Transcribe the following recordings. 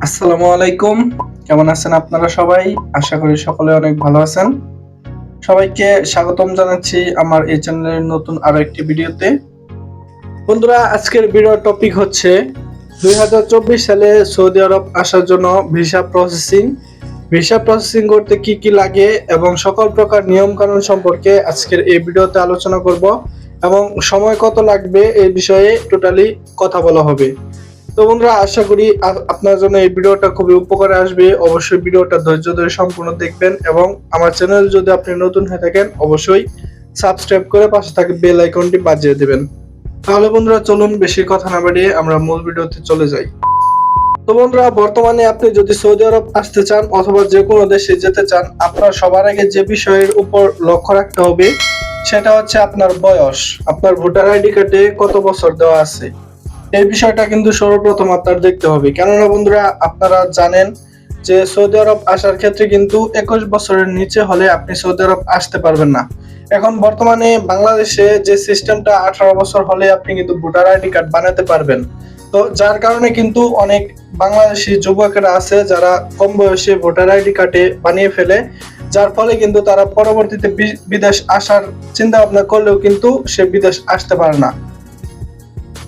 আসসালামু আলাইকুম। কেমন আছেন আপনারা সবাই? আশা করি সকলে অনেক ভালো আছেন। সবাইকে স্বাগতম জানাচ্ছি আমার এই চ্যানেলের নতুন আরো একটি ভিডিওতে। বন্ধুরা, আজকের ভিডিওর টপিক হচ্ছে 2024 সালে সৌদি আরব আসার জন্য ভিসা প্রসেসিং। ভিসা প্রসেসিং করতে কি কি লাগে এবং সকল প্রকার নিয়ম কানুন সম্পর্কে আজকের এই ভিডিওতে আলোচনা করব এবং সময় কত লাগবে এই বিষয়ে টোটালি কথা বলা হবে। তো বন্ধুরা, আশা করি আপনার জন্য এই ভিডিওটা খুবই উপকারে আসবে। অবশ্যই ভিডিওটা ধৈর্য ধরে সম্পূর্ণ দেখবেন এবং আমার চ্যানেল যদি আপনি নতুন হয়ে থাকেন অবশ্যই সাবস্ক্রাইব করে পাশে থাকা বেল আইকনটি বাজিয়ে দিবেন। তাহলে বন্ধুরা, চলুন বেশি কথা না বাড়িয়ে আমরা মূল ভিডিওতে চলে যাই। তো বন্ধুরা, বর্তমানে আপনি যদি সৌদি আরব আসতে চান অথবা যে কোনো দেশে যেতে চান, আপনার সবার আগে যে বিষয়ের উপর লক্ষ্য রাখতে হবে সেটা হচ্ছে আপনার বয়স। আপনার ভোটার আইডি কার্ডে কত বছর দেওয়া আছে এই বিষয়টা কিন্তু সর্বপ্রথম আপনার দেখতে হবে। কেননা বন্ধুরা, আপনারা জানেন যে সৌদি আরব আসার ক্ষেত্রে কিন্তু 21 বছরের নিচে হলে আপনি সৌদি আরব আসতে পারবেন না। এখন বর্তমানে বাংলাদেশে যে সিস্টেমটা 18 বছর হলে আপনি কিন্তু ভোটার আইডি কার্ড বানাতে পারবেন। তো যার কারণে কিন্তু অনেক বাংলাদেশি যুবকেরা আছে যারা কম বয়সে ভোটার আইডি কার্ডে বানিয়ে ফেলে, যার ফলে কিন্তু তারা পরবর্তীতে বিদেশ আসার চিন্তা ভাবনা করলেও কিন্তু সে বিদেশ আসতে পারে না।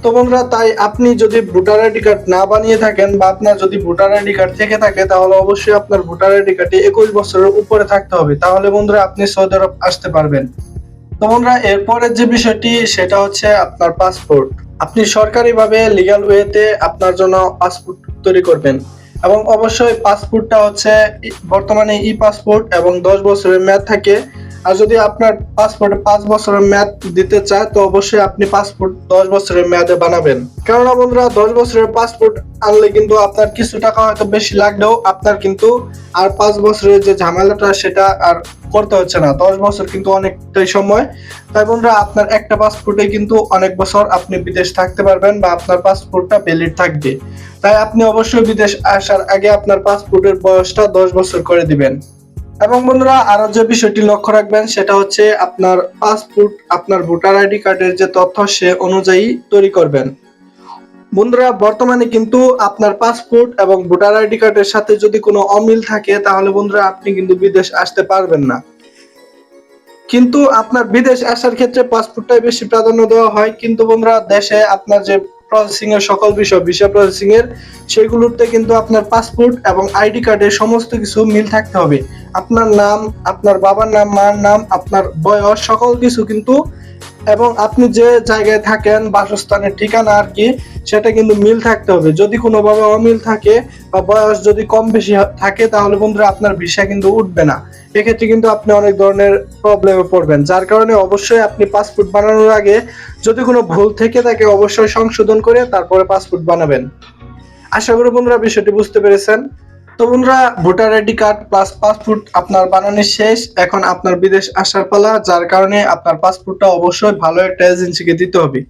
তো বন্ধুরা, তাই আপনি যদি ভোটার আইডি কার্ড না বানিয়ে থাকেন বা আপনার যদি ভোটার আইডি কার্ড থেকে থাকে তাহলে অবশ্যই আপনার ভোটার আইডি কার্ডে 21 বছরের উপরে থাকতে হবে, তাহলে বন্ধুরা আপনি সৌদি আরব আসতে পারবেন। তো বন্ধুরা, এরপরের যে বিষয়টি সেটা হচ্ছে আপনার পাসপোর্ট। আপনি সরকারিভাবে লিগ্যাল ওয়েতে আপনার জন্য পাসপোর্ট তৈরি করবেন এবং অবশ্যই পাসপোর্টটা হচ্ছে বর্তমানে ই পাসপোর্ট এবং 10 বছরের মেয়াদ থাকে। আর যদি আপনার পাসপোর্টে 5 বছরের মেয়াদ দিতে চায় তো অবশ্যই আপনি পাসপোর্ট 10 বছরের মেয়াদে বানাবেন। কেননা বন্ধুরা, 10 বছরের পাসপোর্ট আনলে কিন্তু আপনার কিছু টাকা হয়তো বেশি লাগলেও আপনার কিন্তু আর 5 বছরের যে ঝামেলাটা সেটা আর করতে হচ্ছে না। 10 বছর কিন্তু অনেকটাই সময়। তাই বন্ধুরা, আপনার একটা পাসপোর্টে কিন্তু অনেক বছর আপনি বিদেশ থাকতে পারবেন বা আপনার পাসপোর্টটা ভ্যালিড থাকবে। তাই আপনি অবশ্যই বিদেশ আসার আগে আপনার পাসপোর্টের বয়সটা 10 বছর করে দিবেন। এবং বন্ধুরা, আরো যে বিষয়টি লক্ষ্য রাখবেন সেটা হচ্ছে আপনার পাসপোর্ট আপনার ভোটার আইডি কার্ডের যে তথ্য সে অনুযায়ী তৈরি করবেন। বন্ধুরা, বর্তমানে কিন্তু আপনার পাসপোর্ট এবং ভোটার আইডি কার্ডের সাথে যদি কোনো অমিল থাকে তাহলে বন্ধুরা আপনি কিন্তু বিদেশ আসতে পারবেন না। কিন্তু আপনার বিদেশ আসার ক্ষেত্রে পাসপোর্টটাই বেশি প্রাধান্য দেওয়া হয়, কিন্তু বন্ধুরা দেশে আপনার যে প্রসেসিং এর সকল বিষয় ভিসা প্রসেসিং এর সেগুলোতে কিন্তু আপনার পাসপোর্ট এবং আইডি কার্ডের সমস্ত কিছু মিল থাকতে হবে। আপনার নাম, আপনার বাবার নাম, মার নাম, আপনার বয়স সকল কিছু কিন্তু এবং আপনি যে জায়গায় থাকেন বাসস্থানের ঠিকানা আর কি সেটা কিন্তু মিল থাকতে হবে। যদি কোনোভাবে অমিল থাকে বা বয়স যদি কম বেশি থাকে তাহলে বন্ধুরা আপনার ভিসা কিন্তু উঠবে না। এক্ষেত্রে কিন্তু আপনি অনেক ধরনের প্রবলেমে পড়বেন, যার কারণে অবশ্যই আপনি পাসপোর্ট বানানোর আগে যদি কোনো ভুল থেকে থাকে অবশ্যই সংশোধন করে তারপরে পাসপোর্ট বানাবেন। আশা করি বন্ধুরা বিষয়টি বুঝতে পেরেছেন। তো বন্ধুরা, voter ID card plus passport আপনার বানানো শেষ, এখন আপনার বিদেশ আসার পালা, যার কারণে আপনার পাসপোর্টটা অবশ্যই ভালো একটা এজেন্সিকে দিতে হবে।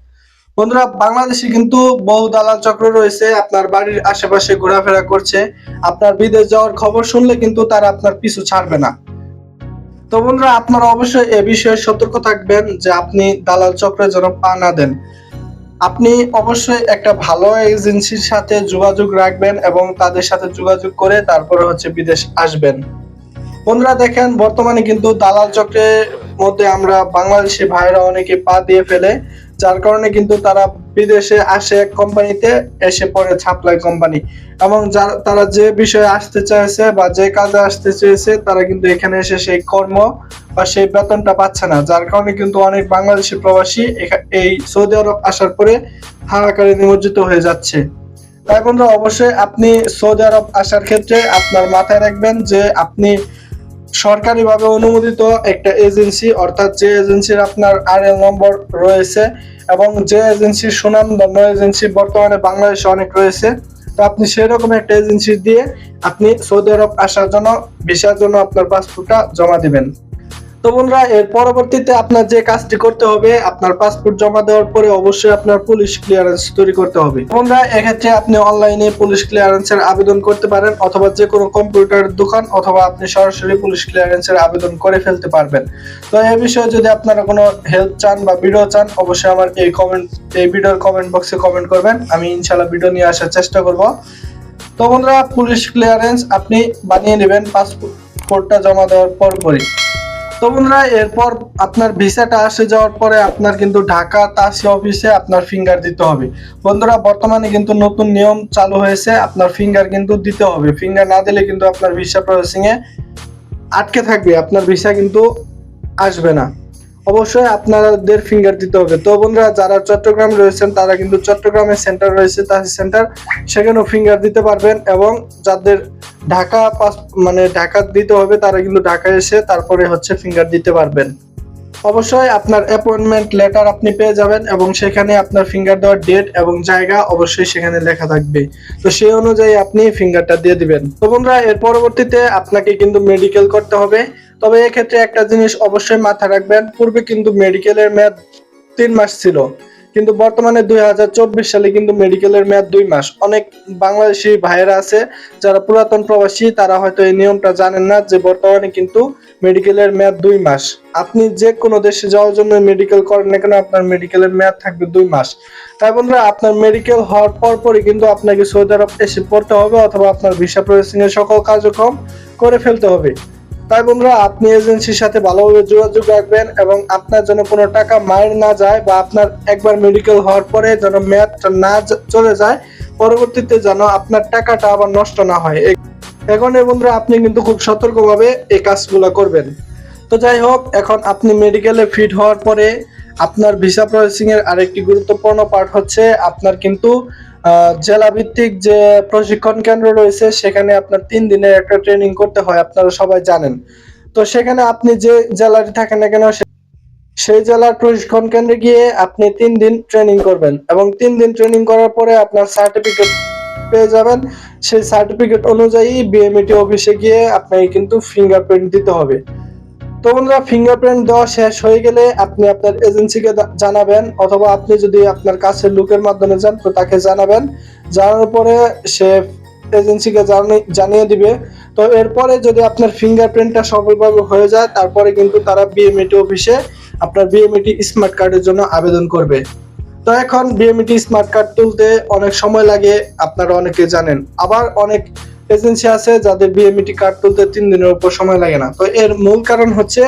বন্ধুরা, বাংলাদেশে কিন্তু বহু দালাল চক্র রয়েছে আপনার বাড়ির আশেপাশে ঘোরাফেরা করছে। আপনার বিদেশ যাওয়ার খবর শুনলে কিন্তু তারা আপনার পিছু ছাড়বে না। তো বন্ধুরা, আপনারা অবশ্যই এ বিষয়ে সতর্ক থাকবেন যে আপনি দালাল চক্রে যেন পা না দেন। আপনি অবশ্যই একটা ভালো এজেন্সির সাথে যোগাযোগ রাখবেন এবং তাদের সাথে যোগাযোগ করে তারপরে হচ্ছে বিদেশ আসবেন। বন্ধুরা দেখেন, বর্তমানে কিন্তু দালাল চক্রের মধ্যে আমরা বাংলাদেশি ভাইরা অনেকে পা দিয়ে ফেলে, যার কারণে কিন্তু তারা বিদেশে আসে এক কোম্পানিতে, এসে পড়ে সাপ্লাই কোম্পানি এবং তারা যে বিষয়ে আসতে চাইছে বা যে কাজে আসতে চেয়েছে তারা কিন্তু এখানে এসে সেই কর্ম বা সেই বেতনটা পাচ্ছে না, যার কারণে কিন্তু অনেক বাংলাদেশি প্রবাসী এই সৌদি আরব আসার পরে হাহাকারে নিমজ্জিত হয়ে যাচ্ছে। তাই বন্ধুরা, অবশ্যই আপনি সৌদি আরব আসার ক্ষেত্রে আপনার মাথায় রাখবেন যে আপনি সরকারিভাবে অনুমোদিত একটা এজেন্সি, অর্থাৎ যে এজেন্সির আপনার আরএল নম্বর রয়েছে এবং যে এজেন্সির সুনামধন্য এজেন্সি বর্তমানে বাংলাদেশে অনেক রয়েছে, তো আপনি সেরকম একটা এজেন্সি দিয়ে আপনি সৌদি আরব আসার জন্য ভিসার জন্য আপনার পাসপোর্টটা জমা দিবেন। তো বন্ধুরা, এর পরবর্তীতে আপনার যে কাজটি করতে হবে, আপনার পাসপোর্ট জমা দেওয়ার পরে অবশ্যই আপনার পুলিশ ক্লিয়ারেন্স তৈরি করতে হবে। বন্ধুরা, এক্ষেত্রে আপনি অনলাইনে পুলিশ ক্লিয়ারেন্সের আবেদন করতে পারেন অথবা যে কোনো কম্পিউটার দোকান অথবা আপনি সরাসরি পুলিশ ক্লিয়ারেন্সের আবেদন করে ফেলতে পারবেন। তো এই বিষয়ে যদি আপনারা কোনো হেল্প চান বা ভিডিও চান অবশ্যই আমার এই ভিডিওর কমেন্ট বক্সে কমেন্ট করবেন, আমি ইনশাআল্লাহ ভিডিও নিয়ে আসার চেষ্টা করব। তো বন্ধুরা পুলিশ ক্লিয়ারেন্স আপনি বানিয়ে নেবেন পাসপোর্টটা জমা দেওয়ার পরই। তো বন্ধুরা এরপর আপনার ভিসাটা আসে যাওয়ার পরে আপনার কিন্তু ঢাকা তাসি অফিসে আপনার ফিঙ্গার দিতে হবে। বন্ধুরা বর্তমানে কিন্তু নতুন নিয়ম চালু হয়েছে, আপনার ফিঙ্গার কিন্তু দিতে হবে। ফিঙ্গার না দিলে কিন্তু আপনার ভিসা প্রসেসিং এ আটকে থাকবে, আপনার ভিসা কিন্তু আসবে না। অবশ্যই আপনাদের ফিঙ্গার দিতে হবে। তো বন্ধুরা যারা চট্টগ্রাম রয়েছেন তারা কিন্তু চট্টগ্রামে সেন্টার রয়েছে তাসি সেন্টার, সেখানেও ফিঙ্গার দিতে পারবেন। এবং যাদের ঢাকা ঢাকা দিতে হবে তারা কিন্তু ঢাকায় এসে তারপরে হচ্ছে ফিঙ্গার দিতে পারবেন। অবশ্যই আপনার অ্যাপয়েন্টমেন্ট লেটার আপনি পেয়ে যাবেন এবং সেখানে আপনার ফিঙ্গার দেওয়ার ডেট এবং জায়গা অবশ্যই সেখানে লেখা থাকবে। তো সেই অনুযায়ী আপনি ফিঙ্গারটা দিয়ে দিবেন। তো বন্ধুরা এর পরবর্তীতে আপনাকে কিন্তু মেডিকেল করতে হবে। তবে এক্ষেত্রে একটা জিনিস অবশ্যই মাথায় রাখবেন, পূর্বে কিন্তু মেডিকেলের মেয়াদ 3 মাস ছিল, কিন্তু বর্তমানে 2024 সালে কিন্তু মেডিকেলের মেয়াদ 2 মাস। অনেক বাংলাদেশি ভাইয়েরা আছে যারা পুরাতন প্রবাসী, তারা হয়তো এই নিয়মটা জানেন না যে বর্তমানে কিন্তু মেডিকেলের মেয়াদ 2 মাস। আপনি যে কোনো দেশে যাওয়ার জন্য মেডিকেল করেন না কেন আপনার মেডিকেলের মেয়াদ থাকবে 2 মাস। তাই বন্ধুরা আপনার মেডিকেল হওয়ার পরই কিন্তু আপনাকে সৌদি আরব এসে পড়তে হবে অথবা আপনার ভিসা প্রসেসিং এর সকল কার্যক্রম করে ফেলতে হবে। তাই বন্ধুরা আপনি এজেন্সির সাথে ভালোভাবে যোগাযোগ রাখবেন এবং আপনার জন্য কোনো টাকা মার না যায়, বা আপনার একবার মেডিকেল হওয়ার পরে যেন মেয়াদটা না চলে যায়, পরবর্তীতে যেন আপনার টাকাটা আবার নষ্ট না হয়। এখন বন্ধুরা আপনি কিন্তু খুব সতর্কভাবে এই কাজগুলো করবেন। তো যাই হোক, এখন আপনি মেডিকেলে ফিট হওয়ার পরে আপনার ভিসা প্রসেসিং এর আরেকটি গুরুত্বপূর্ণ পার্ট হচ্ছে আপনার কিন্তু জেলা ভিত্তিক যে প্রশিক্ষণ কেন্দ্র রয়েছে সেখানে আপনার 3 দিনের একটা ট্রেনিং করতে হয়, আপনারা সবাই জানেন। তো সেখানে আপনি যে জেলায় থাকেন না কেন সেই জেলার প্রশিক্ষণ কেন্দ্রে গিয়ে আপনি 3 দিন ট্রেনিং করবেন এবং 3 দিন ট্রেনিং করার পরে আপনার সার্টিফিকেট পেয়ে যাবেন। সেই সার্টিফিকেট অনুযায়ী বিএমইটি অফিসে গিয়ে আপনাকে কিন্তু ফিঙ্গারপ্রিন্ট দিতে হবে। তো বন্ধুরা ফিঙ্গারপ্রিন্ট দেওয়া শেষ হয়ে গেলে আপনি আপনার এজেন্সিকে জানাবেন, অথবা আপনি যদি আপনার কাছের লোকের মাধ্যমে যান তো তাকে জানাবেন। জানানোর পরে সে এজেন্সিকে জানিয়ে দিবে। তো এরপরে যদি আপনার ফিঙ্গারপ্রিন্টটা সফলভাবে হয়ে যায় তারপরে কিন্তু তারা বিএমইটি অফিসে আপনার বিএমইটি স্মার্ট কার্ডের জন্য আবেদন করবে। তো এখন বিএমইটি স্মার্ট কার্ড তুলতে অনেক সময় লাগে, আপনারা অনেকে জানেন। আবার অনেক এজেন্সি আছে যাদের বিএমইটি কার্ড তুলতে 3 দিনের উপর সময় লাগে না। তো এর মূল কারণ হচ্ছে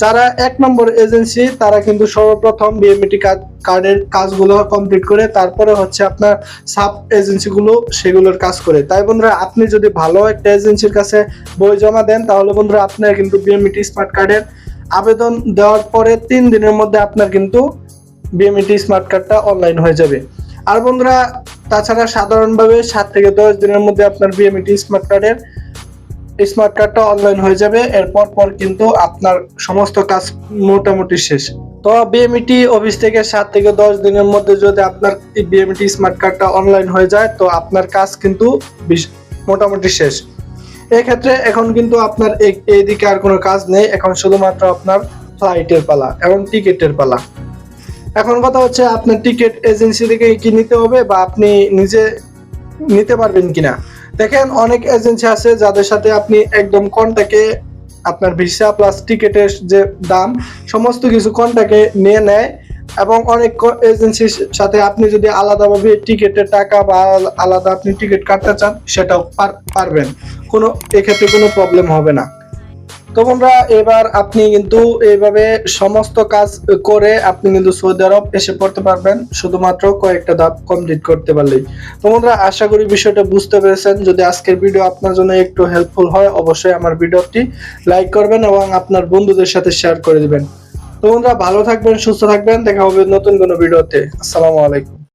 যারা 1 নম্বর এজেন্সি তারা কিন্তু সর্বপ্রথম বিএমইটি কার্ডের কাজগুলো কমপ্লিট করে তারপরে হচ্ছে আপনার সাব এজেন্সিগুলো সেগুলোর কাজ করে। তাই বন্ধুরা আপনি যদি ভালো একটা এজেন্সির কাছে বই জমা দেন তাহলে বন্ধুরা আপনার কিন্তু বিএমইটি স্মার্ট কার্ডের আবেদন দেওয়ার পরে 3 দিনের মধ্যে আপনার কিন্তু বিএমইটি স্মার্ট কার্ডটা অনলাইন হয়ে যাবে। আর বন্ধুরা তাছাড়া সাধারণভাবে 7 থেকে 10 দিনের মধ্যে আপনার বিএমইটি স্মার্ট কার্ডটা অনলাইন হয়ে যাবে। এরপর কিন্তু আপনার সমস্ত কাজ মোটামুটি শেষ। তো বিএমইটি অফিস থেকে 7 থেকে 10 দিনের মধ্যে যদি আপনার বিএমইটি স্মার্ট কার্ডটা অনলাইন হয়ে যায় তো আপনার কাজ কিন্তু মোটামুটি শেষ। এক্ষেত্রে এখন কিন্তু আপনার এইদিকে আর কোনো কাজ নেই, এখন শুধুমাত্র আপনার ফ্লাইটের পালা এবং টিকিটের পালা। এখন কথা হচ্ছে আপনার টিকিট এজেন্সি থেকে কি নিতে হবে বা আপনি নিজে নিতে পারবেন কিনা। দেখেন অনেক এজেন্সি আছে যাদের সাথে আপনি একদম কন্টাক্টে আপনার ভিসা প্লাস টিকিটের যে দাম সমস্ত কিছু কন্টাক্টে নিয়ে নেয়, এবং অনেক এজেন্সির সাথে আপনি যদি আলাদাভাবে টিকিটের টাকা বা আলাদা আপনি টিকিট কাটতে চান সেটাও পারবেন, এক্ষেত্রে কোনো প্রবলেম হবে না। তো বন্ধুরা এবার আপনি কিন্তু এইভাবে সমস্ত কাজ করে আপনি কিন্তু সৌদি আরব এসে পড়তে পারবেন, শুধুমাত্র কয়েকটা ধাপ কমপ্লিট করতে পারলেই। তো বন্ধুরা আশা করি বিষয়টা বুঝতে পেরেছেন। যদি আজকের ভিডিও আপনার জন্য একটু হেল্পফুল হয় অবশ্যই আমার ভিডিওটি লাইক করবেন এবং আপনার বন্ধুদের সাথে শেয়ার করে দিবেন। তো বন্ধুরা ভালো থাকবেন, সুস্থ থাকবেন, দেখা হবে নতুন কোনো ভিডিওতে। আসসালামু আলাইকুম।